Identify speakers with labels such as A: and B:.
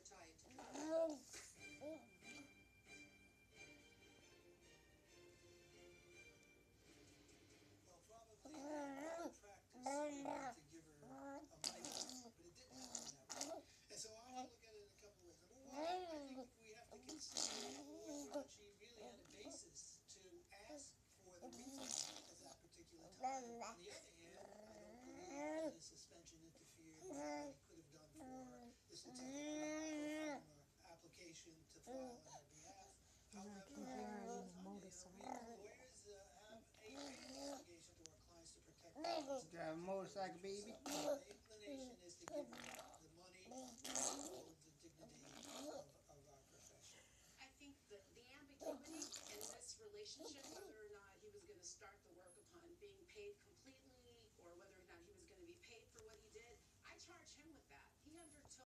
A: tight.
B: Well, probably they practice to give her a mic, but it didn't happen that way. And so I'm going to look at it in a couple of ways. Number one, I think we have to consider whether or not she really had a basis to ask for the refund at that particular time. On the other hand, I don't believe that the suspension interfered with what he could have done for this attempted application to file on her behalf. However, lawyers have a great obligation to our clients to protect them.
C: Drive a motorcycle, baby.
B: The inclination is to give them